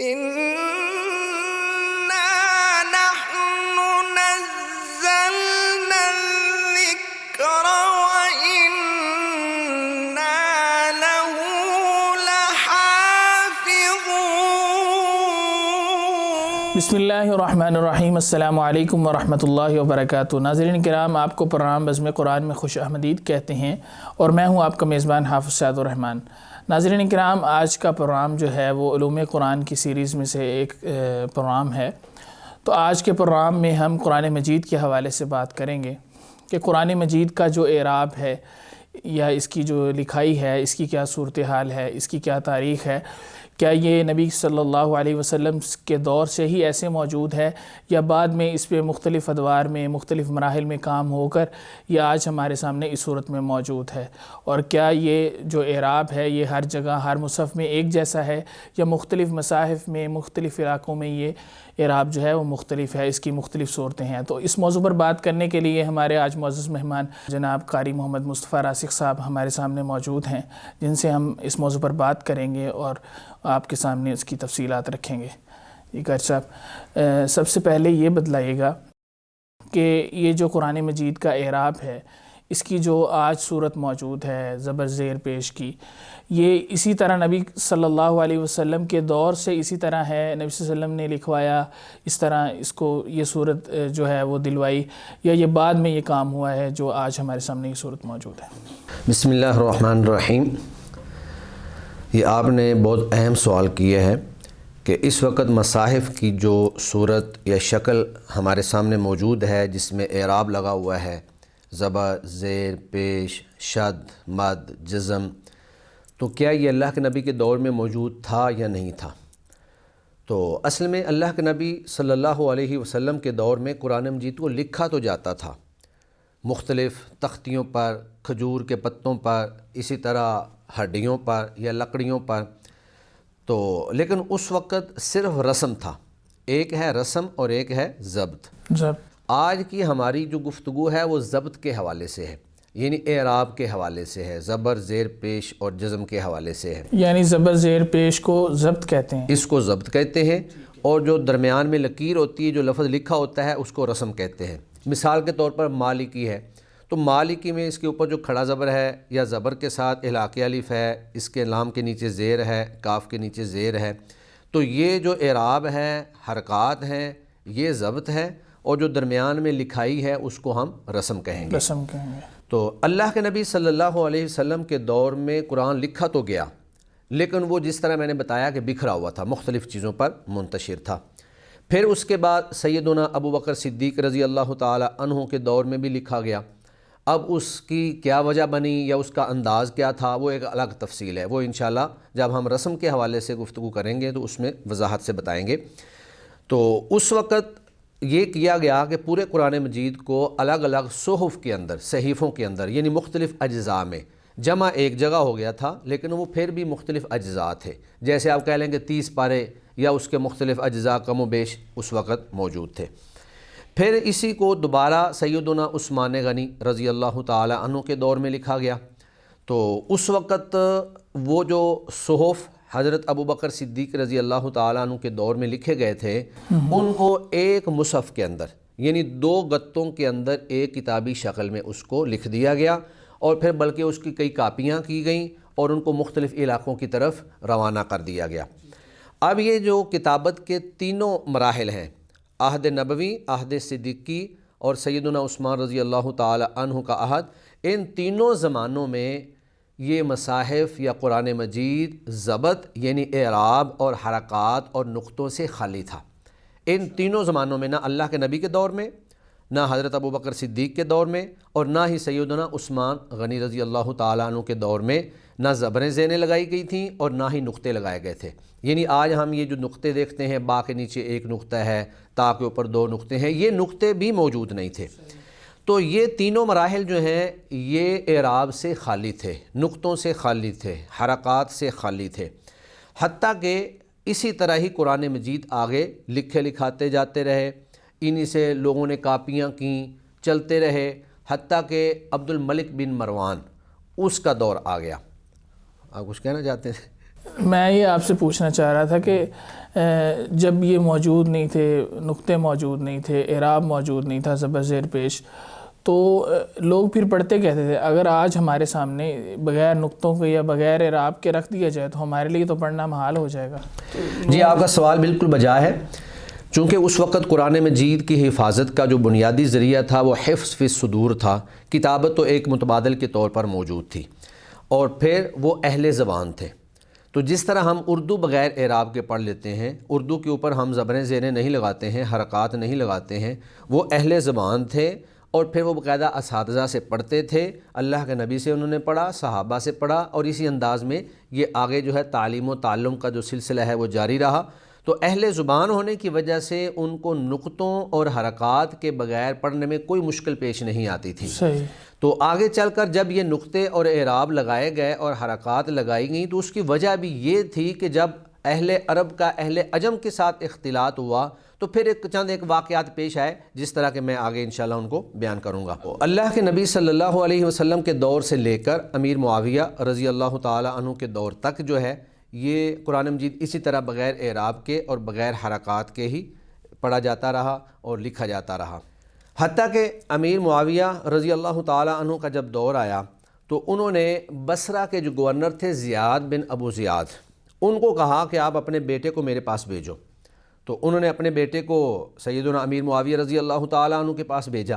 إنا نحن نزلنا الذكر وإنا له لحافظون۔ بسم اللہ الرحمن الرحیم۔ السلام علیکم ورحمۃ اللہ وبرکاتہ۔ ناظرین کرام، آپ کو پروگرام بزم قرآن میں خوش آمدید کہتے ہیں اور میں ہوں آپ کا میزبان حافظ سعد الرحمن۔ ناظرین کرام، آج کا پروگرام جو ہے وہ علوم قرآن کی سیریز میں سے ایک پروگرام ہے۔ تو آج کے پروگرام میں ہم قرآن مجید کے حوالے سے بات کریں گے کہ قرآن مجید کا جو اعراب ہے یا اس کی جو لکھائی ہے، اس کی کیا صورتحال ہے، اس کی کیا تاریخ ہے، کیا یہ نبی صلی اللہ علیہ وسلم کے دور سے ہی ایسے موجود ہے یا بعد میں اس پہ مختلف ادوار میں مختلف مراحل میں کام ہو کر یہ آج ہمارے سامنے اس صورت میں موجود ہے، اور کیا یہ جو اعراب ہے یہ ہر جگہ ہر مصحف میں ایک جیسا ہے یا مختلف مصاحف میں مختلف علاقوں میں یہ اعراب جو ہے وہ مختلف ہے، اس کی مختلف صورتیں ہیں۔ تو اس موضوع پر بات کرنے کے لیے ہمارے آج معزز مہمان جناب قاری محمد مصطفیٰ راسخ صاحب ہمارے سامنے موجود ہیں، جن سے ہم اس موضوع پر بات کریں گے اور آپ کے سامنے اس کی تفصیلات رکھیں گے۔ جی قاری صاحب، سب سے پہلے یہ بتلائیے گا کہ یہ جو قرآن مجید کا اعراب ہے، اس کی جو آج صورت موجود ہے زبر زیر پیش کی، یہ اسی طرح نبی صلی اللہ علیہ وسلم کے دور سے اسی طرح ہے، نبی صلی اللہ علیہ وسلم نے لکھوایا اس طرح اس کو یہ صورت جو ہے وہ دلوائی، یا یہ بعد میں یہ کام ہوا ہے جو آج ہمارے سامنے یہ صورت موجود ہے؟ بسم اللہ الرحمن الرحیم۔ یہ آپ نے بہت اہم سوال کیا ہے کہ اس وقت مصاحف کی جو صورت یا شکل ہمارے سامنے موجود ہے، جس میں اعراب لگا ہوا ہے، زبر زیر پیش شد مد جزم، تو کیا یہ اللہ کے نبی کے دور میں موجود تھا یا نہیں تھا؟ تو اصل میں اللہ کے نبی صلی اللہ علیہ وسلم کے دور میں قرآن مجید کو لکھا تو جاتا تھا مختلف تختیوں پر، کھجور کے پتوں پر، اسی طرح ہڈیوں پر یا لکڑیوں پر، تو لیکن اس وقت صرف رسم تھا، ایک ہے رسم اور ایک ہے ضبط۔ آج کی ہماری جو گفتگو ہے وہ ضبط کے حوالے سے ہے، یعنی اعراب کے حوالے سے ہے، زبر زیر پیش اور جزم کے حوالے سے ہے۔ یعنی زبر زیر پیش کو ضبط کہتے ہیں؟ اس کو ضبط کہتے ہیں، اور جو درمیان میں لکیر ہوتی ہے، جو لفظ لکھا ہوتا ہے، اس کو رسم کہتے ہیں۔ مثال کے طور پر مالکی ہے، تو مالکی میں اس کے اوپر جو کھڑا زبر ہے یا زبر کے ساتھ احلاقی الف ہے، اس کے لام کے نیچے زیر ہے، کاف کے نیچے زیر ہے، تو یہ جو اعراب ہے، حرکات ہیں، یہ ضبط ہے، اور جو درمیان میں لکھائی ہے اس کو ہم رسم کہیں گے۔ رسم کہیں گے۔ تو اللہ کے نبی صلی اللہ علیہ وسلم کے دور میں قرآن لکھا تو گیا، لیکن وہ جس طرح میں نے بتایا کہ بکھرا ہوا تھا، مختلف چیزوں پر منتشر تھا۔ پھر اس کے بعد سیدنا ابو بکر صدیق رضی اللہ تعالی عنہ کے دور میں بھی لکھا گیا۔ اب اس کی کیا وجہ بنی یا اس کا انداز کیا تھا، وہ ایک الگ تفصیل ہے، وہ انشاءاللہ جب ہم رسم کے حوالے سے گفتگو کریں گے تو اس میں وضاحت سے بتائیں گے۔ تو اس وقت یہ کیا گیا کہ پورے قرآن مجید کو الگ الگ صحف کے اندر، صحیفوں کے اندر، یعنی مختلف اجزاء میں جمع ایک جگہ ہو گیا تھا، لیکن وہ پھر بھی مختلف اجزاء تھے۔ جیسے آپ کہہ لیں کہ 30 پارے یا اس کے مختلف اجزاء کم و بیش اس وقت موجود تھے۔ پھر اسی کو دوبارہ سیدنا عثمان غنی رضی اللہ تعالی عنہ کے دور میں لکھا گیا۔ تو اس وقت وہ جو صحف حضرت ابو بکر صدیق رضی اللہ تعالیٰ عنہ کے دور میں لکھے گئے تھے، ان کو ایک مصحف کے اندر، یعنی 2 گتوں کے اندر ایک کتابی شکل میں اس کو لکھ دیا گیا، اور پھر بلکہ اس کی کئی کاپیاں کی گئیں اور ان کو مختلف علاقوں کی طرف روانہ کر دیا گیا۔ اب یہ جو کتابت کے تینوں مراحل ہیں، عہد نبوی، عہد صدیقی اور سیدنا عثمان رضی اللہ تعالی عنہ کا عہد، ان تینوں زمانوں میں یہ مصاحف یا قرآن مجید ضبط یعنی اعراب اور حرکات اور نقطوں سے خالی تھا۔ ان تینوں زمانوں میں، نہ اللہ کے نبی کے دور میں، نہ حضرت ابو بکر صدیق کے دور میں، اور نہ ہی سیدنا عثمان غنی رضی اللہ تعالیٰ عنہ کے دور میں، نہ زبریں زیریں لگائی گئی تھیں اور نہ ہی نقطے لگائے گئے تھے۔ یعنی آج ہم یہ جو نقطے دیکھتے ہیں، با کے نیچے ایک نقطہ ہے، تا کے اوپر 2 نقطے ہیں، یہ نقطے بھی موجود نہیں تھے۔ تو یہ تینوں مراحل جو ہیں یہ اعراب سے خالی تھے، نقطوں سے خالی تھے، حرکات سے خالی تھے، حتیٰ کہ اسی طرح ہی قرآن مجید آگے لکھے لکھاتے جاتے رہے، انہی سے لوگوں نے کاپیاں کیں، چلتے رہے، حتیٰ کہ عبد الملک بن مروان اس کا دور آ گیا۔ آپ کچھ کہنا چاہتے ہیں؟ میں یہ آپ سے پوچھنا چاہ رہا تھا کہ جب یہ موجود نہیں تھے، نقطے موجود نہیں تھے، اعراب موجود نہیں تھا، زبر زیر پیش، تو لوگ پھر پڑھتے کہتے تھے اگر آج ہمارے سامنے بغیر نقطوں کے یا بغیر اعراب کے رکھ دیا جائے تو ہمارے لیے تو پڑھنا محال ہو جائے گا۔ جی آپ کا سوال بالکل بجا ہے، چونکہ اس وقت قرآن مجید کی حفاظت کا جو بنیادی ذریعہ تھا وہ حفظ فی الصدور تھا، کتابت تو ایک متبادل کے طور پر موجود تھی، اور پھر وہ اہل زبان تھے۔ تو جس طرح ہم اردو بغیر اعراب کے پڑھ لیتے ہیں، اردو کے اوپر ہم زبریں زیریں نہیں لگاتے ہیں، حرکات نہیں لگاتے ہیں، وہ اہل زبان تھے، اور پھر وہ باقاعدہ اساتذہ سے پڑھتے تھے، اللہ کے نبی سے انہوں نے پڑھا، صحابہ سے پڑھا، اور اسی انداز میں یہ آگے جو ہے تعلیم و تعلم کا جو سلسلہ ہے وہ جاری رہا۔ تو اہل زبان ہونے کی وجہ سے ان کو نقطوں اور حرکات کے بغیر پڑھنے میں کوئی مشکل پیش نہیں آتی تھی۔ صحیح۔ تو آگے چل کر جب یہ نقطے اور اعراب لگائے گئے اور حرکات لگائی گئیں تو اس کی وجہ بھی یہ تھی کہ جب اہل عرب کا اہل عجم کے ساتھ اختلاط ہوا تو پھر ایک واقعات پیش آئے، جس طرح کہ میں آگے انشاءاللہ ان کو بیان کروں گا۔ اللہ کے نبی صلی اللہ علیہ وسلم کے دور سے لے کر امیر معاویہ رضی اللہ تعالی عنہ کے دور تک جو ہے یہ قرآن مجید اسی طرح بغیر اعراب کے اور بغیر حرکات کے ہی پڑھا جاتا رہا اور لکھا جاتا رہا، حتیٰ کہ امیر معاویہ رضی اللہ تعالی عنہ کا جب دور آیا تو انہوں نے بصرہ کے جو گورنر تھے زیاد بن ابو زیاد، ان کو کہا کہ آپ اپنے بیٹے کو میرے پاس بھیجو۔ تو انہوں نے اپنے بیٹے کو سیدنا امیر معاویہ رضی اللہ تعالی عنہ کے پاس بھیجا۔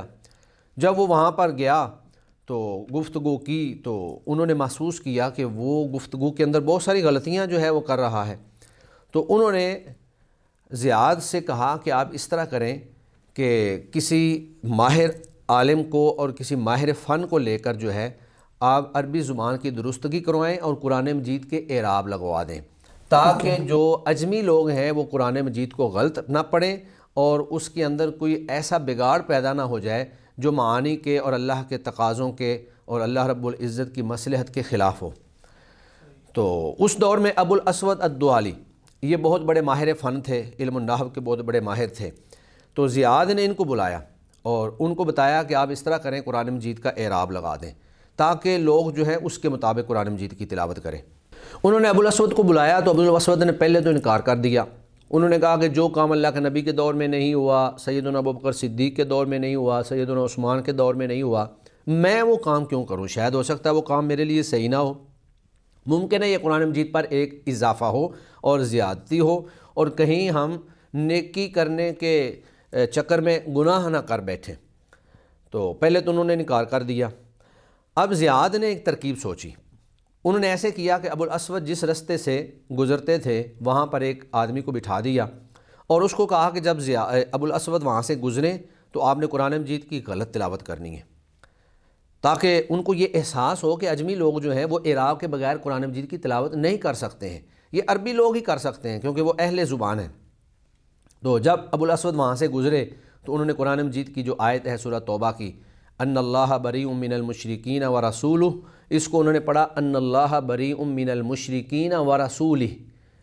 جب وہ وہاں پر گیا تو گفتگو کی تو انہوں نے محسوس کیا کہ وہ گفتگو کے اندر بہت ساری غلطیاں جو ہے وہ کر رہا ہے۔ تو انہوں نے زیاد سے کہا کہ آپ اس طرح کریں کہ کسی ماہر عالم کو اور کسی ماہر فن کو لے کر جو ہے آپ عربی زبان کی درستگی کروائیں اور قرآن مجید کے اعراب لگوا دیں، تاکہ جو اجمی لوگ ہیں وہ قرآن مجید کو غلط نہ پڑھیں اور اس کے اندر کوئی ایسا بگاڑ پیدا نہ ہو جائے جو معانی کے اور اللہ کے تقاضوں کے اور اللہ رب العزت کی مصلحت کے خلاف ہو۔ تو اس دور میں ابو الاسود الدؤلی یہ بہت بڑے ماہر فن تھے، علم النحو کے بہت بڑے ماہر تھے۔ تو زیاد نے ان کو بلایا اور ان کو بتایا کہ آپ اس طرح کریں قرآن مجید کا اعراب لگا دیں تاکہ لوگ جو ہے اس کے مطابق قرآن مجید کی تلاوت کریں۔ انہوں نے ابو الاسود کو بلایا تو ابو الاسود نے پہلے تو انکار کر دیا۔ انہوں نے کہا کہ جو کام اللہ کے نبی کے دور میں نہیں ہوا، سیدنا ابوبکر صدیق کے دور میں نہیں ہوا، سیدنا عثمان کے دور میں نہیں ہوا، میں وہ کام کیوں کروں؟ شاید ہو سکتا ہے وہ کام میرے لیے صحیح نہ ہو، ممکن ہے یہ قرآن مجید پر ایک اضافہ ہو اور زیادتی ہو اور کہیں ہم نیکی کرنے کے چکر میں گناہ نہ کر بیٹھیں۔ تو پہلے تو انہوں نے انکار کر دیا۔ اب زیاد نے ایک ترکیب سوچی۔ انہوں نے ایسے کیا کہ ابو الاسود جس رستے سے گزرتے تھے وہاں پر ایک آدمی کو بٹھا دیا اور اس کو کہا کہ جب ابو الاسود وہاں سے گزریں تو آپ نے قرآن مجید کی غلط تلاوت کرنی ہے، تاکہ ان کو یہ احساس ہو کہ اجمی لوگ جو ہیں وہ اعراب کے بغیر قرآن مجید کی تلاوت نہیں کر سکتے ہیں، یہ عربی لوگ ہی کر سکتے ہیں کیونکہ وہ اہل زبان ہیں۔ تو جب ابو الاسود وہاں سے گزرے تو انہوں نے قرآن مجید کی جو آیت ہے سورہ توبہ کی، ان اللہ بریء من المشرکین ورسولہ، اس کو انہوں نے پڑھا ان اللہ بریء من المشرکین ورسولہ،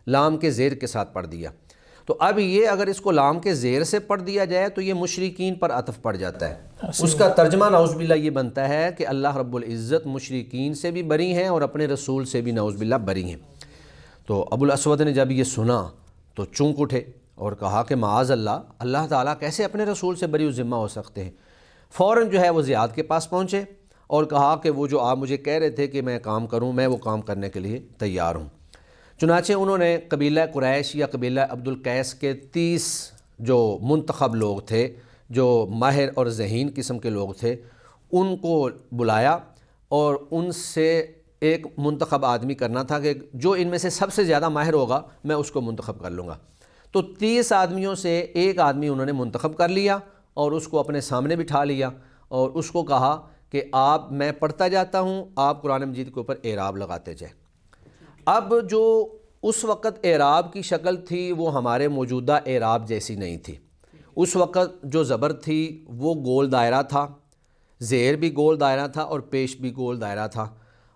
لام کے زیر کے ساتھ پڑھ دیا۔ تو اب یہ اگر اس کو لام کے زیر سے پڑھ دیا جائے تو یہ مشرکین پر عطف پڑ جاتا ہے، اس کا ترجمہ نعوذ باللہ یہ بنتا ہے کہ اللہ رب العزت مشرکین سے بھی بری ہیں اور اپنے رسول سے بھی نعوذ باللہ بری ہیں۔ تو ابو الاسود نے جب یہ سنا تو چونک اٹھے اور کہا کہ معاذ اللہ، اللہ تعالیٰ کیسے اپنے رسول سے بری و ذمہ ہو سکتے ہیں۔ فوراً جو ہے وہ زیاد کے پاس پہنچے اور کہا کہ وہ جو آپ مجھے کہہ رہے تھے کہ میں کام کروں، میں وہ کام کرنے کے لیے تیار ہوں۔ چنانچہ انہوں نے قبیلہ قریش یا قبیلہ عبد القیس کے 30 جو منتخب لوگ تھے، جو ماہر اور ذہین قسم کے لوگ تھے، ان کو بلایا اور ان سے ایک منتخب آدمی کرنا تھا کہ جو ان میں سے سب سے زیادہ ماہر ہوگا میں اس کو منتخب کر لوں گا۔ تو 30 آدمیوں سے ایک آدمی انہوں نے منتخب کر لیا اور اس کو اپنے سامنے بٹھا لیا اور اس کو کہا کہ میں پڑھتا جاتا ہوں، آپ قرآن مجید کے اوپر اعراب لگاتے جائیں۔ اب جو اس وقت اعراب کی شکل تھی وہ ہمارے موجودہ اعراب جیسی نہیں تھی۔ اس وقت جو زبر تھی وہ گول دائرہ تھا، زیر بھی گول دائرہ تھا اور پیش بھی گول دائرہ تھا،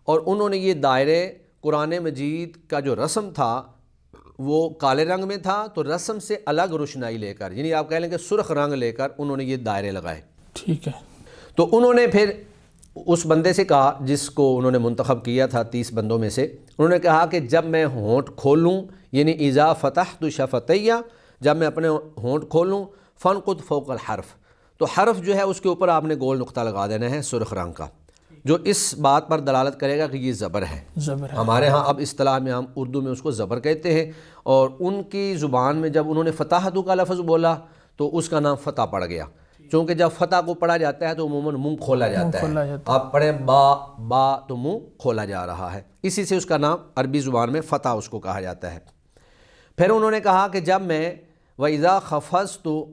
اور انہوں نے یہ دائرے قرآن مجید کا جو رسم تھا وہ کالے رنگ میں تھا، تو رسم سے الگ روشنائی لے کر، یعنی آپ کہہ لیں کہ سرخ رنگ لے کر انہوں نے یہ دائرے لگائے۔ ٹھیک ہے۔ تو انہوں نے پھر اس بندے سے کہا جس کو انہوں نے منتخب کیا تھا 30 بندوں میں سے، انہوں نے کہا کہ جب میں ہونٹ کھولوں یعنی اذا فتحت شفتیہ، جب میں اپنے ہونٹ کھولوں فنقد فوق الحرف، تو حرف جو ہے اس کے اوپر آپ نے گول نقطہ لگا دینا ہے سرخ رنگ کا، جو اس بات پر دلالت کرے گا کہ یہ زبر ہے۔ زبر ہے۔ ہمارے ہاں اب اصطلاح میں ہم اردو میں اس کو زبر کہتے ہیں، اور ان کی زبان میں جب انہوں نے فتحت کا لفظ بولا تو اس کا نام فتح پڑ گیا، چونکہ جب فتح کو پڑھا جاتا ہے تو عموماً منہ کھولا جاتا ہے، آپ پڑھیں با تو منہ کھولا جا رہا ہے، اسی سے اس کا نام عربی زبان میں فتح اس کو کہا جاتا ہے۔ پھر انہوں نے کہا کہ جب میں وَإِذَا خَفَضْتُ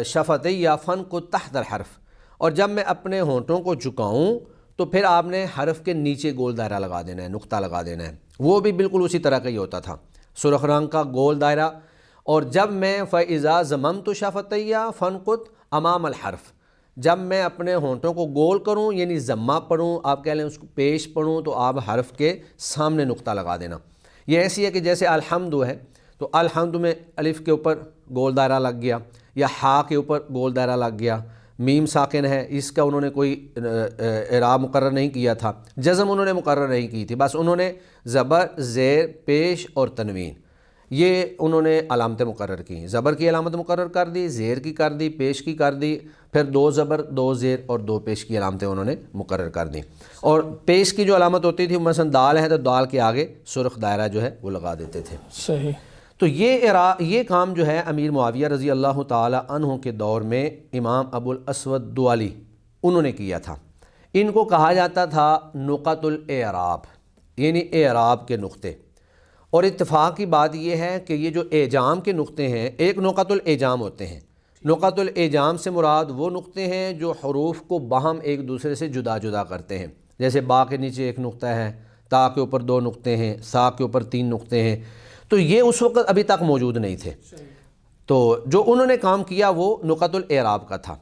شَفَتَيَّ فَانْقُضْ تَحْتَ الْحَرْفِ، اور جب میں اپنے ہونٹوں کو جھکاؤں تو پھر آپ نے حرف کے نیچے گول دائرہ لگا دینا ہے، نقطہ لگا دینا ہے، وہ بھی بالکل اسی طرح کا ہی ہوتا تھا، سرخ رنگ کا گول دائرہ۔ اور جب میں فَإِذَا زَمَمْتُ شَفَتَيَّ فَانْقُضْ أَمَامَ الْحَرْفِ، جب میں اپنے ہونٹوں کو گول کروں یعنی ضمہ پڑھوں، آپ کہہ لیں اس کو پیش پڑھوں، تو آپ حرف کے سامنے نقطہ لگا دینا۔ یہ ایسی ہے کہ جیسے الحمد ہے تو الحمد میں الف کے اوپر گول دائرہ لگ گیا، یا ہا کے اوپر گول دائرہ لگ گیا، میم ساکن ہے اس کا انہوں نے کوئی اعراب مقرر نہیں کیا تھا، جزم انہوں نے مقرر نہیں کی تھی، بس انہوں نے زبر، زیر، پیش اور تنوین یہ انہوں نے علامتیں مقرر کی، زبر کی علامت مقرر کر دی، زیر کی کر دی، پیش کی کر دی، پھر 2 زبر 2 زیر اور 2 پیش کی علامتیں انہوں نے مقرر کر دیں۔ اور پیش کی جو علامت ہوتی تھی مثلا دال ہے تو دال کے آگے سرخ دائرہ جو ہے وہ لگا دیتے تھے۔ صحیح۔ تو یہ کام جو ہے امیر معاویہ رضی اللہ تعالی عنہ کے دور میں امام ابو الاسود دوالی انہوں نے کیا تھا۔ ان کو کہا جاتا تھا نقط الاعراب، یعنی اعراب کے نقطے۔ اور اتفاق کی بات یہ ہے کہ یہ جو اعجام کے نقطے ہیں، ایک نقط الاعجام ہوتے ہیں، نقط الاعجام سے مراد وہ نقطے ہیں جو حروف کو باہم ایک دوسرے سے جدا جدا کرتے ہیں، جیسے با کے نیچے ایک نقطہ ہے، تا کے اوپر 2 نقطے ہیں، سا کے اوپر 3 نقطے ہیں، تو یہ اس وقت ابھی تک موجود نہیں تھے۔ تو جو انہوں نے کام کیا وہ نقط الاعراب کا تھا۔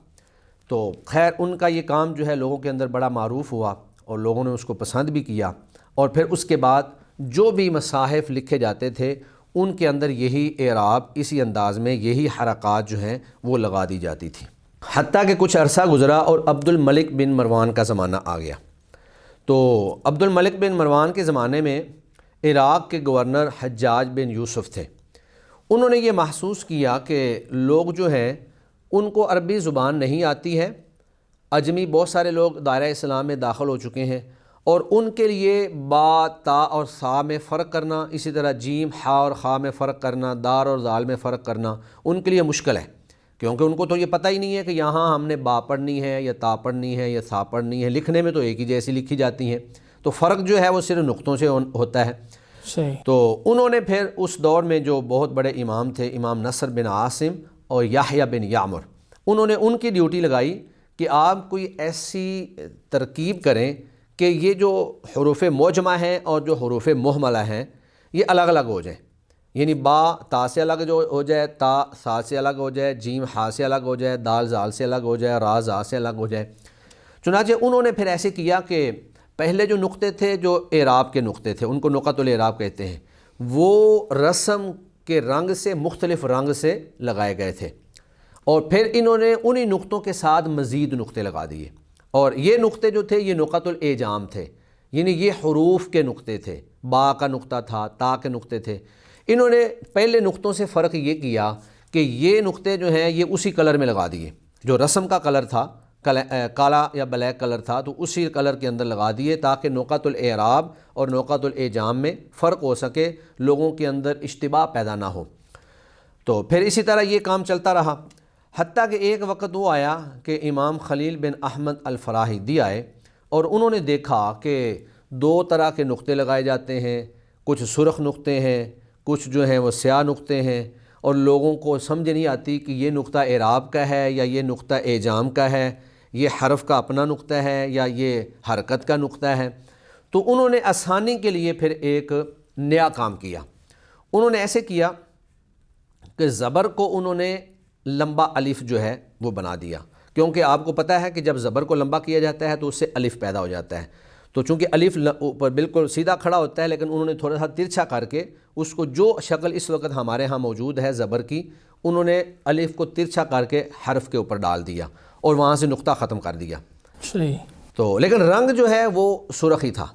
تو خیر ان کا یہ کام جو ہے لوگوں کے اندر بڑا معروف ہوا اور لوگوں نے اس کو پسند بھی کیا، اور پھر اس کے بعد جو بھی مصاحف لکھے جاتے تھے ان کے اندر یہی اعراب اسی انداز میں یہی حرکات جو ہیں وہ لگا دی جاتی تھی، حتیٰ کہ کچھ عرصہ گزرا اور عبد الملک بن مروان کا زمانہ آ گیا۔ تو عبد الملک بن مروان کے زمانے میں عراق کے گورنر حجاج بن یوسف تھے۔ انہوں نے یہ محسوس کیا کہ لوگ جو ہیں ان کو عربی زبان نہیں آتی ہے، اجمی بہت سارے لوگ دائرہ اسلام میں داخل ہو چکے ہیں، اور ان کے لیے با، تا اور سا میں فرق کرنا، اسی طرح جیم، ہا اور خا میں فرق کرنا، دار اور ذال میں فرق کرنا ان کے لیے مشکل ہے، کیونکہ ان کو تو یہ پتہ ہی نہیں ہے کہ یہاں ہم نے با پڑھنی ہے یا تا پڑھنی ہے یا سا پڑھنی ہے، لکھنے میں تو ایک ہی جیسی لکھی جاتی ہیں، تو فرق جو ہے وہ صرف نقطوں سے ہوتا ہے۔ صحیح۔ تو انہوں نے پھر اس دور میں جو بہت بڑے امام تھے، امام نصر بن عاصم اور یحییٰ بن یعمر، انہوں نے ان کی ڈیوٹی لگائی کہ آپ کوئی ایسی ترکیب کریں کہ یہ جو حروف معجمہ ہیں اور جو حروف مہملہ ہیں یہ الگ الگ ہو جائیں، یعنی با تا سے الگ جو ہو جائے، تا سا سے الگ ہو جائے، جیم ہا سے الگ ہو جائے، دال زال سے الگ ہو جائے، را زا سے الگ ہو جائے۔ چنانچہ انہوں نے پھر ایسے کیا کہ پہلے جو نقطے تھے جو اعراب کے نقطے تھے ان کو نقط الاعراب کہتے ہیں، وہ رسم کے رنگ سے مختلف رنگ سے لگائے گئے تھے، اور پھر انہوں نے انہی نقطوں کے ساتھ مزید نقطے لگا دیے، اور یہ نقطے جو تھے یہ نقط الاعجام تھے، یعنی یہ حروف کے نقطے تھے، با کا نقطہ تھا، تا کے نقطے تھے۔ انہوں نے پہلے نقطوں سے فرق یہ کیا کہ یہ نقطے جو ہیں یہ اسی کلر میں لگا دیے، جو رسم کا کلر تھا، کالا یا بلیک کلر تھا تو اسی کلر کے اندر لگا دیے تاکہ نقط الاعراب اور نقط الاعجام میں فرق ہو سکے، لوگوں کے اندر اشتباہ پیدا نہ ہو۔ تو پھر اسی طرح یہ کام چلتا رہا، حتیٰ کہ ایک وقت وہ آیا کہ امام خلیل بن احمد الفراہیدی آئے اور انہوں نے دیکھا کہ 2 طرح کے نقطے لگائے جاتے ہیں، کچھ سرخ نقطے ہیں، کچھ جو ہیں وہ سیاہ نقطے ہیں، اور لوگوں کو سمجھ نہیں آتی کہ یہ نقطہ اعراب کا ہے یا یہ نقطہ اعجام کا ہے، یہ حرف کا اپنا نقطہ ہے یا یہ حرکت کا نقطہ ہے۔ تو انہوں نے آسانی کے لیے پھر ایک نیا کام کیا، انہوں نے ایسے کیا کہ زبر کو انہوں نے لمبا الف جو ہے وہ بنا دیا، کیونکہ آپ کو پتہ ہے کہ جب زبر کو لمبا کیا جاتا ہے تو اس سے الف پیدا ہو جاتا ہے، تو چونکہ الف اوپر بالکل سیدھا کھڑا ہوتا ہے، لیکن انہوں نے تھوڑا سا ترچھا کر کے اس کو، جو شکل اس وقت ہمارے ہاں موجود ہے زبر کی، انہوں نے الف کو ترچھا کر کے حرف کے اوپر ڈال دیا اور وہاں سے نقطہ ختم کر دیا۔ صحیح۔ تو لیکن رنگ جو ہے وہ سرخ ہی تھا،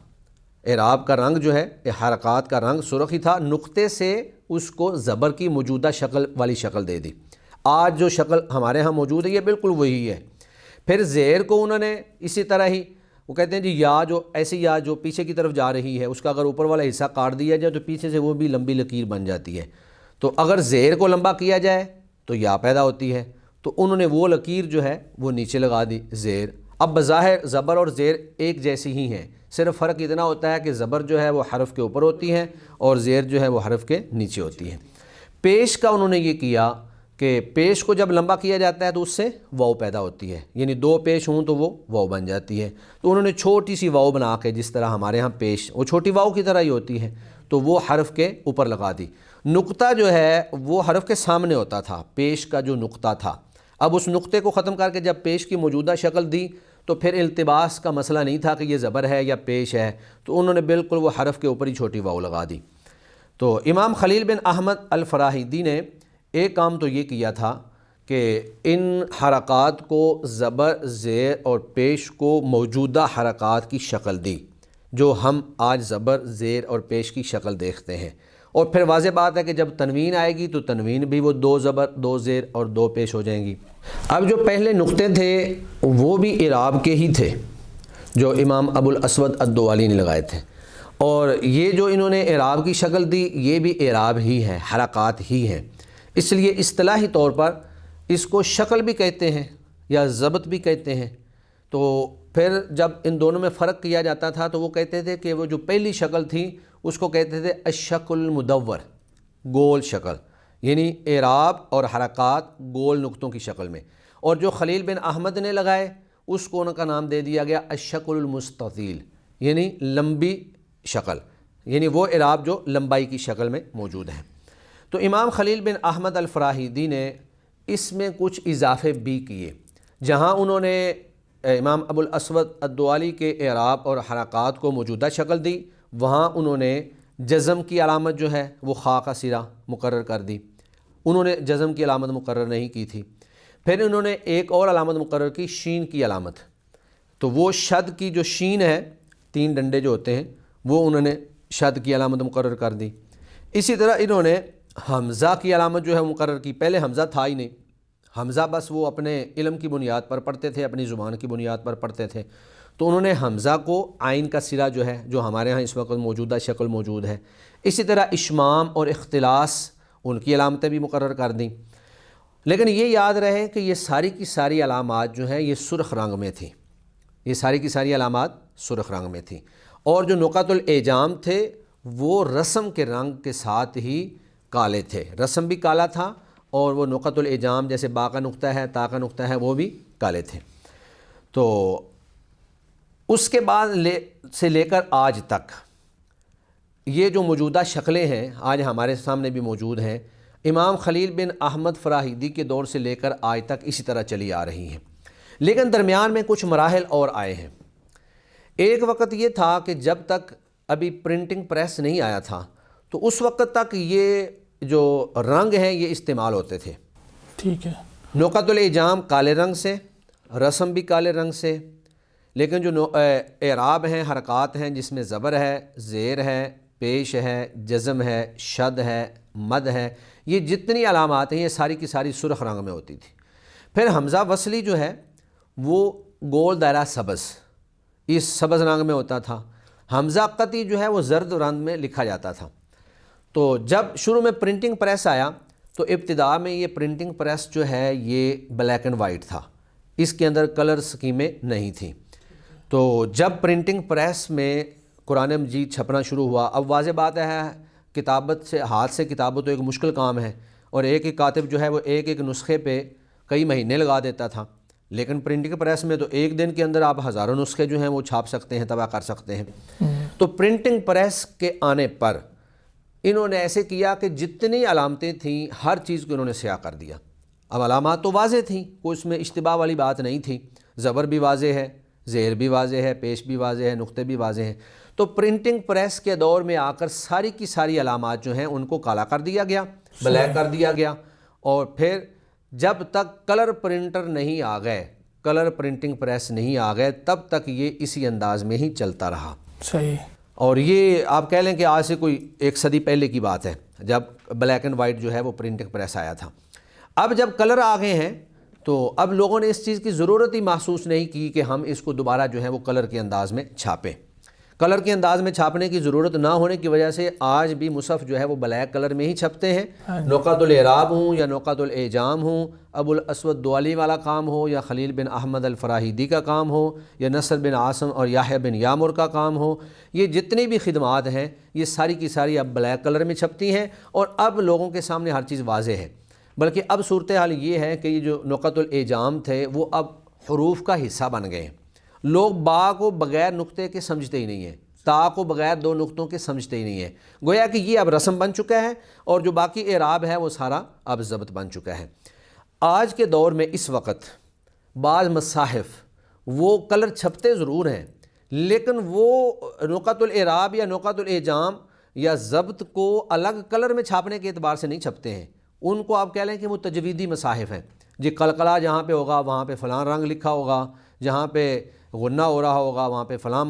اعراب کا رنگ جو ہے حرکات کا رنگ سرخ ہی تھا، نقطے سے اس کو زبر کی موجودہ شکل والی شکل دے دی۔ آج جو شکل ہمارے ہاں موجود ہے یہ بالکل وہی ہے۔ پھر زیر کو انہوں نے اسی طرح ہی، وہ کہتے ہیں جی یا جو ایسی یا جو پیچھے کی طرف جا رہی ہے اس کا اگر اوپر والا حصہ کاٹ دیا جائے تو پیچھے سے وہ بھی لمبی لکیر بن جاتی ہے، تو اگر زیر کو لمبا کیا جائے تو یا پیدا ہوتی ہے، تو انہوں نے وہ لکیر جو ہے وہ نیچے لگا دی زیر۔ اب بظاہر زبر اور زیر ایک جیسی ہی ہیں، صرف فرق اتنا ہوتا ہے کہ زبر جو ہے وہ حرف کے اوپر ہوتی ہے اور زیر جو ہے وہ حرف کے نیچے ہوتی ہے۔ پیش کا انہوں نے یہ کیا کہ پیش کو جب لمبا کیا جاتا ہے تو اس سے واو پیدا ہوتی ہے، یعنی دو پیش ہوں تو وہ واو بن جاتی ہے، تو انہوں نے چھوٹی سی واو بنا کے، جس طرح ہمارے ہاں پیش وہ چھوٹی واو کی طرح ہی ہوتی ہے، تو وہ حرف کے اوپر لگا دی۔ نقطہ جو ہے وہ حرف کے سامنے ہوتا تھا، پیش کا جو نقطہ تھا، اب اس نقطے کو ختم کر کے جب پیش کی موجودہ شکل دی تو پھر التباس کا مسئلہ نہیں تھا کہ یہ زبر ہے یا پیش ہے، تو انہوں نے بالکل وہ حرف کے اوپر ہی چھوٹی واو لگا دی۔ تو امام خلیل بن احمد الفراہیدی نے ایک کام تو یہ کیا تھا کہ ان حرکات کو زبر، زیر اور پیش کو موجودہ حرکات کی شکل دی، جو ہم آج زبر، زیر اور پیش کی شکل دیکھتے ہیں۔ اور پھر واضح بات ہے کہ جب تنوین آئے گی تو تنوین بھی وہ دو زبر، دو زیر اور دو پیش ہو جائیں گی۔ اب جو پہلے نقطے تھے وہ بھی اعراب کے ہی تھے جو امام ابو الاسود الدوالی نے لگائے تھے، اور یہ جو انہوں نے اعراب کی شکل دی یہ بھی اعراب ہی ہے، حرکات ہی ہیں، اس لیے اصطلاحی طور پر اس کو شکل بھی کہتے ہیں یا ضبط بھی کہتے ہیں۔ تو پھر جب ان دونوں میں فرق کیا جاتا تھا تو وہ کہتے تھے کہ وہ جو پہلی شکل تھی اس کو کہتے تھے الشکل المدور، گول شکل، یعنی اعراب اور حرکات گول نقطوں کی شکل میں، اور جو خلیل بن احمد نے لگائے اس کو ان کا نام دے دیا گیا الشکل المستطیل، یعنی لمبی شکل، یعنی وہ اعراب جو لمبائی کی شکل میں موجود ہیں۔ تو امام خلیل بن احمد الفراہیدی نے اس میں کچھ اضافے بھی کیے، جہاں انہوں نے امام ابو الاسود الدوالی کے اعراب اور حرکات کو موجودہ شکل دی، وہاں انہوں نے جزم کی علامت جو ہے وہ خا کا سرا مقرر کر دی، انہوں نے جزم کی علامت مقرر نہیں کی تھی۔ پھر انہوں نے ایک اور علامت مقرر کی، شین کی علامت، تو وہ شد کی جو شین ہے، تین ڈنڈے جو ہوتے ہیں وہ انہوں نے شد کی علامت مقرر کر دی۔ اسی طرح انہوں نے حمزہ کی علامت جو ہے مقرر کی، پہلے حمزہ تھا ہی نہیں، حمزہ بس وہ اپنے علم کی بنیاد پر پڑھتے تھے، اپنی زبان کی بنیاد پر پڑھتے تھے، تو انہوں نے حمزہ کو عین کا سرا جو ہے جو ہمارے ہاں اس وقت موجودہ شکل موجود ہے، اسی طرح اشمام اور اختلاس ان کی علامتیں بھی مقرر کر دیں۔ لیکن یہ یاد رہے کہ یہ ساری کی ساری علامات جو ہیں یہ سرخ رنگ میں تھیں، یہ ساری کی ساری علامات سرخ رنگ میں تھیں، اور جو نقط الاعجام تھے وہ رسم کے رنگ کے ساتھ ہی کالے تھے، رسم بھی کالا تھا اور وہ نقط الاعجام جیسے با کا نقطہ ہے، تا کا نقطہ ہے، وہ بھی کالے تھے۔ تو اس کے بعد سے لے کر آج تک یہ جو موجودہ شکلیں ہیں آج ہمارے سامنے بھی موجود ہیں، امام خلیل بن احمد فراہیدی کے دور سے لے کر آج تک اسی طرح چلی آ رہی ہیں، لیکن درمیان میں کچھ مراحل اور آئے ہیں۔ ایک وقت یہ تھا کہ جب تک ابھی پرنٹنگ پریس نہیں آیا تھا تو اس وقت تک یہ جو رنگ ہیں یہ استعمال ہوتے تھے، ٹھیک ہے، نقط الاعجام کالے رنگ سے، رسم بھی کالے رنگ سے، لیکن جو اعراب ہیں، حرکات ہیں جس میں زبر ہے، زیر ہے، پیش ہے، جزم ہے، شد ہے، مد ہے، یہ جتنی علامات ہیں یہ ساری کی ساری سرخ رنگ میں ہوتی تھی۔ پھر حمزہ وصلی جو ہے وہ گول دائرہ سبز، اس سبز رنگ میں ہوتا تھا، حمزہ قطعی جو ہے وہ زرد رنگ میں لکھا جاتا تھا۔ تو جب شروع میں پرنٹنگ پریس آیا تو ابتدا میں یہ پرنٹنگ پریس جو ہے یہ بلیک اینڈ وائٹ تھا، اس کے اندر کلر سکیمیں نہیں تھیں۔ تو جب پرنٹنگ پریس میں قرآن مجید چھپنا شروع ہوا، اب واضح بات ہے کتابت سے، ہاتھ سے کتابت تو ایک مشکل کام ہے، اور ایک ایک کاتب جو ہے وہ ایک ایک نسخے پہ کئی مہینے لگا دیتا تھا، لیکن پرنٹنگ پریس میں تو ایک دن کے اندر آپ ہزاروں نسخے جو ہیں وہ چھاپ سکتے ہیں، طبع کر سکتے ہیں۔ تو پرنٹنگ پریس کے آنے پر انہوں نے ایسے کیا کہ جتنی علامتیں تھیں ہر چیز کو انہوں نے سیاہ کر دیا۔ اب علامات تو واضح تھیں، کوئی اس میں اشتباہ والی بات نہیں تھی، زبر بھی واضح ہے، زیر بھی واضح ہے، پیش بھی واضح ہے، نقطے بھی واضح ہیں۔ تو پرنٹنگ پریس کے دور میں آ کر ساری کی ساری علامات جو ہیں ان کو کالا کر دیا گیا، بلیک کر دیا گیا، اور پھر جب تک کلر پرنٹر نہیں آ گئے، کلر پرنٹنگ پریس نہیں آ گئے، تب تک یہ اسی انداز میں ہی چلتا رہا۔ صحیح۔ اور یہ آپ کہہ لیں کہ آج سے کوئی 1 صدی پہلے کی بات ہے جب بلیک اینڈ وائٹ جو ہے وہ پرنٹنگ پریس آیا تھا۔ اب جب کلر آ گئے ہیں تو اب لوگوں نے اس چیز کی ضرورت ہی محسوس نہیں کی کہ ہم اس کو دوبارہ جو ہے وہ کلر کے انداز میں چھاپیں۔ کلر کے انداز میں چھاپنے کی ضرورت نہ ہونے کی وجہ سے آج بھی مصحف جو ہے وہ بلیک کلر میں ہی چھپتے ہیں۔ نقط الاعراب ہوں یا نقط الاعجام ہوں، ابو الاسود دوالی والا کام ہو یا خلیل بن احمد الفراہیدی کا کام ہو یا نصر بن عاصم اور یحییٰ بن یامر کا کام ہو، یہ جتنی بھی خدمات ہیں یہ ساری کی ساری اب بلیک کلر میں چھپتی ہیں، اور اب لوگوں کے سامنے ہر چیز واضح ہے۔ بلکہ اب صورتحال یہ ہے کہ یہ جو نقط الاعجام تھے وہ اب حروف کا حصہ بن گئے ہیں۔ لوگ با کو بغیر نقطے کے سمجھتے ہی نہیں ہیں، تا کو بغیر 2 نقطوں کے سمجھتے ہی نہیں ہیں، گویا کہ یہ اب رسم بن چکا ہے، اور جو باقی اعراب ہے وہ سارا اب ضبط بن چکا ہے۔ آج کے دور میں اس وقت بعض مصاحف وہ کلر چھپتے ضرور ہیں، لیکن وہ نقط الاعراب یا نقط الاعجام یا ضبط کو الگ کلر میں چھاپنے کے اعتبار سے نہیں چھپتے ہیں۔ ان کو آپ کہہ لیں کہ وہ تجویدی مصاحف ہیں، جی قلقلہ جہاں پہ ہوگا وہاں پہ فلاں رنگ لکھا ہوگا، جہاں پہ غنہ ہو رہا ہوگا وہاں پہ فلاں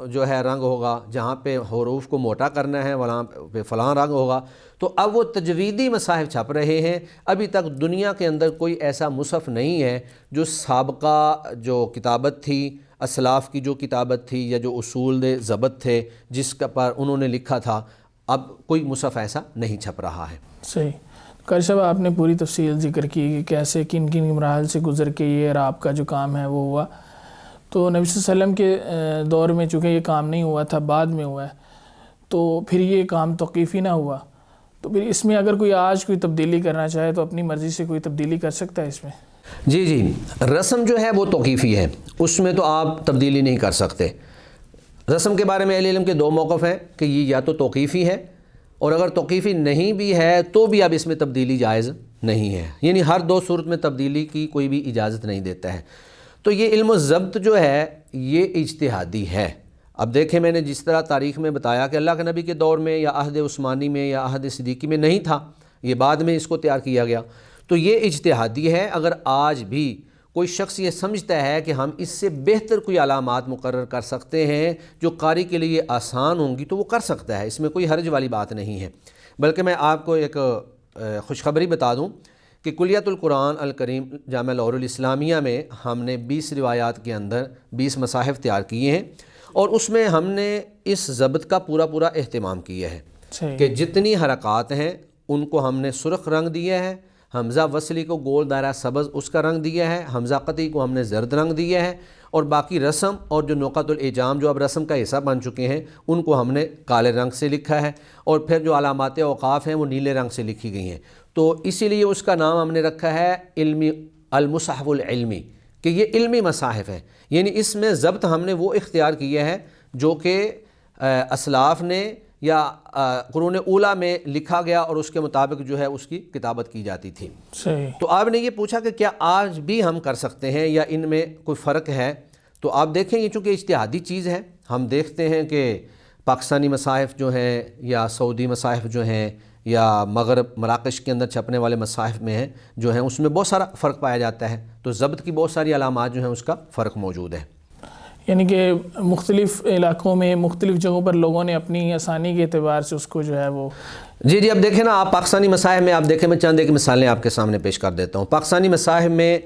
جو ہے رنگ ہوگا، جہاں پہ حروف کو موٹا کرنا ہے وہاں پہ فلاں رنگ ہوگا۔ تو اب وہ تجویدی مصاحف چھپ رہے ہیں۔ ابھی تک دنیا کے اندر کوئی ایسا مصحف نہیں ہے جو سابقہ جو کتابت تھی، اسلاف کی جو کتابت تھی یا جو اصول ضبط تھے جس کا پر انہوں نے لکھا تھا، اب کوئی مصحف ایسا نہیں چھپ رہا ہے۔ صحیح۔ قاری صاحب آپ نے پوری تفصیل ذکر کی کہ کیسے کن کن مراحل سے گزر کے یہ اعراب کا جو کام ہے وہ ہوا۔ تو نبی صلی اللہ علیہ وسلم کے دور میں چونکہ یہ کام نہیں ہوا تھا، بعد میں ہوا ہے، تو پھر یہ کام توقیفی نہ ہوا، تو پھر اس میں اگر کوئی آج کوئی تبدیلی کرنا چاہے تو اپنی مرضی سے کوئی تبدیلی کر سکتا ہے اس میں؟ جی، رسم جو ہے وہ توقیفی ہے، اس میں تو آپ تبدیلی نہیں کر سکتے۔ رسم کے بارے میں اہل علم کے 2 موقف ہیں کہ یہ یا تو توقیفی ہے، اور اگر توقیفی نہیں بھی ہے تو بھی اب اس میں تبدیلی جائز نہیں ہے، یعنی ہر 2 صورت میں تبدیلی کی کوئی بھی اجازت نہیں دیتا ہے۔ تو یہ علم الضبط جو ہے یہ اجتہادی ہے۔ اب دیکھیں میں نے جس طرح تاریخ میں بتایا کہ اللہ کے نبی کے دور میں یا عہد عثمانی میں یا عہد صدیقی میں نہیں تھا، یہ بعد میں اس کو تیار کیا گیا، تو یہ اجتہادی ہے۔ اگر آج بھی کوئی شخص یہ سمجھتا ہے کہ ہم اس سے بہتر کوئی علامات مقرر کر سکتے ہیں جو قاری کے لیے آسان ہوں گی تو وہ کر سکتا ہے، اس میں کوئی حرج والی بات نہیں ہے۔ بلکہ میں آپ کو ایک خوشخبری بتا دوں کہ کلیۃ القرآن الکریم جامعہ لاہور الاسلامیہ میں ہم نے 20 روایات کے اندر 20 مصاحف تیار کیے ہیں، اور اس میں ہم نے اس ضبط کا پورا اہتمام کیا ہے کہ جتنی حرکات ہیں ان کو ہم نے سرخ رنگ دیا ہے، حمزہ وصلی کو گول دائرہ سبز اس کا رنگ دیا ہے، حمزہ قطعی کو ہم نے زرد رنگ دیا ہے، اور باقی رسم اور جو نقط الاعجام جو اب رسم کا حصہ بن چکے ہیں ان کو ہم نے کالے رنگ سے لکھا ہے، اور پھر جو علامات اوقاف ہیں وہ نیلے رنگ سے لکھی گئی ہیں۔ تو اسی لیے اس کا نام ہم نے رکھا ہے علمی المصحف العلمی، کہ یہ علمی مصاحف ہے، یعنی اس میں ضبط ہم نے وہ اختیار کیا ہے جو کہ اسلاف نے یا قرون اولیٰ میں لکھا گیا اور اس کے مطابق جو ہے اس کی کتابت کی جاتی تھی۔ صحیح۔ تو آپ نے یہ پوچھا کہ کیا آج بھی ہم کر سکتے ہیں یا ان میں کوئی فرق ہے، تو آپ دیکھیں یہ چونکہ اجتہادی چیز ہے، ہم دیکھتے ہیں کہ پاکستانی مصاحف جو ہیں یا سعودی مصاحف جو ہیں یا مغرب مراکش کے اندر چھپنے والے مصاحف میں ہیں جو ہیں اس میں بہت سارا فرق پایا جاتا ہے، تو ضبط کی بہت ساری علامات جو ہیں اس کا فرق موجود ہے۔ یعنی کہ مختلف علاقوں میں مختلف جگہوں پر لوگوں نے اپنی آسانی کے اعتبار سے اس کو جو ہے وہ جی اب دیکھیں نا، آپ پاکستانی مصاحف میں آپ دیکھیں، میں چند ایک مثالیں آپ کے سامنے پیش کر دیتا ہوں۔ پاکستانی مصاحف میں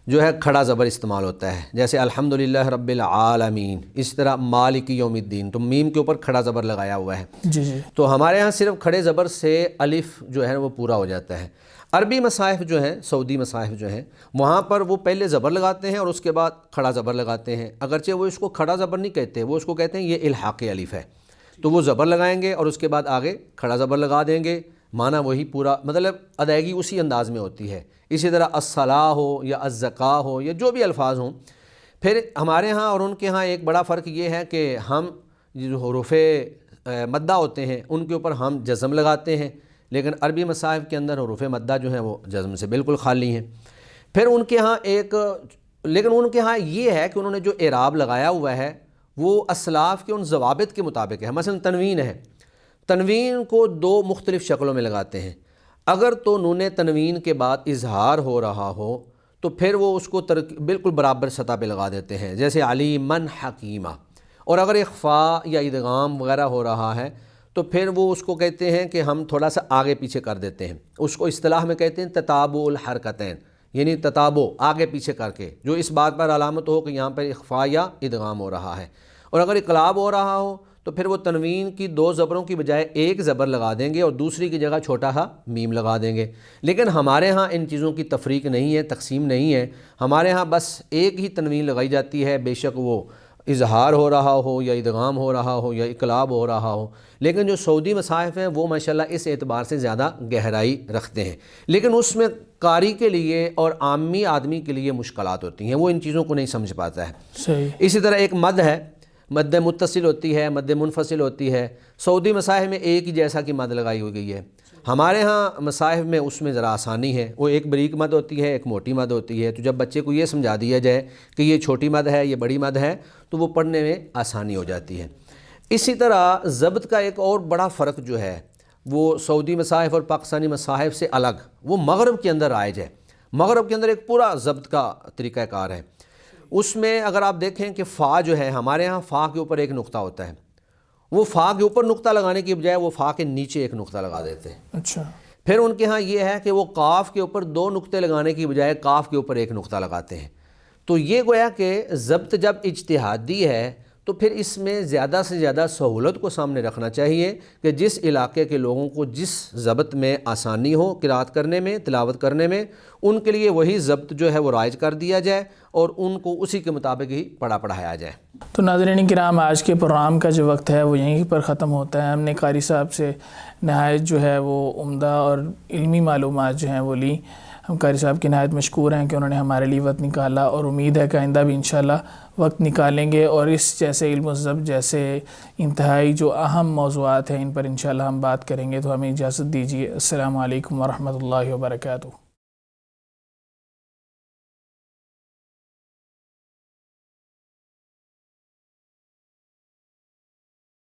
جو ہے کھڑا زبر استعمال ہوتا ہے، جیسے الحمدللہ رب العالمین، اس طرح مالک یوم الدین، تو میم کے اوپر کھڑا زبر لگایا ہوا ہے۔ جی تو ہمارے ہاں صرف کھڑے زبر سے الف جو ہے وہ پورا ہو جاتا ہے۔ عربی مصاحف جو ہیں، سعودی مصاحف جو ہیں، وہاں پر وہ پہلے زبر لگاتے ہیں اور اس کے بعد کھڑا زبر لگاتے ہیں، اگرچہ وہ اس کو کھڑا زبر نہیں کہتے، وہ اس کو کہتے ہیں یہ الحاق الف ہے، تو وہ زبر لگائیں گے اور اس کے بعد آگے کھڑا زبر لگا دیں گے، معنی وہی پورا، مطلب ادائیگی اسی انداز میں ہوتی ہے۔ اسی طرح الصلاۃ ہو یا الزکاۃ ہو یا جو بھی الفاظ ہوں۔ پھر ہمارے ہاں اور ان کے ہاں ایک بڑا فرق یہ ہے کہ ہم جو حروف مدہ ہوتے ہیں ان کے اوپر ہم جزم لگاتے ہیں، لیکن عربی مصاحف کے اندر حروف مدہ جو ہیں وہ جزم سے بالکل خالی ہیں۔ پھر ان کے ہاں لیکن ان کے ہاں یہ ہے کہ انہوں نے جو اعراب لگایا ہوا ہے وہ اسلاف کے ان ضوابط کے مطابق ہے۔ مثلا تنوین ہے، تنوین کو 2 مختلف شکلوں میں لگاتے ہیں۔ اگر تو نون تنوین کے بعد اظہار ہو رہا ہو تو پھر وہ اس کو بالکل برابر سطح پہ لگا دیتے ہیں، جیسے علیمن حکیمہ، اور اگر اخفاء یا ادغام وغیرہ ہو رہا ہے تو پھر وہ اس کو کہتے ہیں کہ ہم تھوڑا سا آگے پیچھے کر دیتے ہیں، اس کو اصطلاح میں کہتے ہیں تتابع الحرکتین، یعنی تتابع آگے پیچھے کر کے، جو اس بات پر علامت ہو کہ یہاں پر اخفاء یا ادغام ہو رہا ہے۔ اور اگر اقلاب ہو رہا ہو تو پھر وہ تنوین کی 2 زبروں کی بجائے ایک زبر لگا دیں گے اور دوسری کی جگہ چھوٹا سا میم لگا دیں گے۔ لیکن ہمارے ہاں ان چیزوں کی تفریق نہیں ہے، تقسیم نہیں ہے، ہمارے ہاں بس ایک ہی تنوین لگائی جاتی ہے، بے شک وہ اظہار ہو رہا ہو یا ادغام ہو رہا ہو یا اقلاب ہو رہا ہو۔ لیکن جو سعودی مصاحف ہیں وہ ماشاءاللہ اس اعتبار سے زیادہ گہرائی رکھتے ہیں، لیکن اس میں قاری کے لیے اور عامی آدمی کے لیے مشکلات ہوتی ہیں، وہ ان چیزوں کو نہیں سمجھ پاتا ہے۔ صحیح۔ اسی طرح ایک مد ہے، مد متصل ہوتی ہے، مد منفصل ہوتی ہے، سعودی مصاحف میں ایک ہی جیسا کی مد لگائی ہوئی گئی ہے، ہمارے ہاں مصاحف میں اس میں ذرا آسانی ہے، وہ ایک بریک مد ہوتی ہے، ایک موٹی مد ہوتی ہے، تو جب بچے کو یہ سمجھا دیا جائے کہ یہ چھوٹی مد ہے یہ بڑی مد ہے تو وہ پڑھنے میں آسانی ہو جاتی ہے۔ اسی طرح ضبط کا ایک اور بڑا فرق جو ہے وہ سعودی مصاحف اور پاکستانی مصاحف سے الگ، وہ مغرب کے اندر رائج ہے۔ مغرب کے اندر ایک پورا ضبط کا طریقہ کار ہے، اس میں اگر آپ دیکھیں کہ فا جو ہے، ہمارے ہاں فا کے اوپر ایک نقطہ ہوتا ہے، وہ فا کے اوپر نقطہ لگانے کی بجائے وہ فا کے نیچے ایک نقطہ لگا دیتے ہیں۔ اچھا۔ پھر ان کے ہاں یہ ہے کہ وہ قاف کے اوپر 2 نقطے لگانے کی بجائے قاف کے اوپر ایک نقطہ لگاتے ہیں۔ تو یہ گویا کہ ضبط جب اجتہادی ہے تو پھر اس میں زیادہ سے زیادہ سہولت کو سامنے رکھنا چاہیے کہ جس علاقے کے لوگوں کو جس ضبط میں آسانی ہو قرات کرنے میں، تلاوت کرنے میں، ان کے لیے وہی ضبط جو ہے وہ رائج کر دیا جائے اور ان کو اسی کے مطابق ہی پڑھایا جائے۔ تو ناظرین کرام، آج کے پروگرام کا جو وقت ہے وہ یہیں پر ختم ہوتا ہے۔ ہم نے قاری صاحب سے نہایت جو ہے وہ عمدہ اور علمی معلومات جو ہیں وہ لی۔ ہم قاری صاحب کی نہایت مشکور ہیں کہ انہوں نے ہمارے لیے وقت نکالا، اور امید ہے کہ آئندہ بھی انشاءاللہ وقت نکالیں گے اور اس جیسے علم و ضبط جیسے انتہائی جو اہم موضوعات ہیں ان پر انشاءاللہ ہم بات کریں گے۔ تو ہمیں اجازت دیجیے۔ السلام علیکم ورحمۃ اللہ وبرکاتہ۔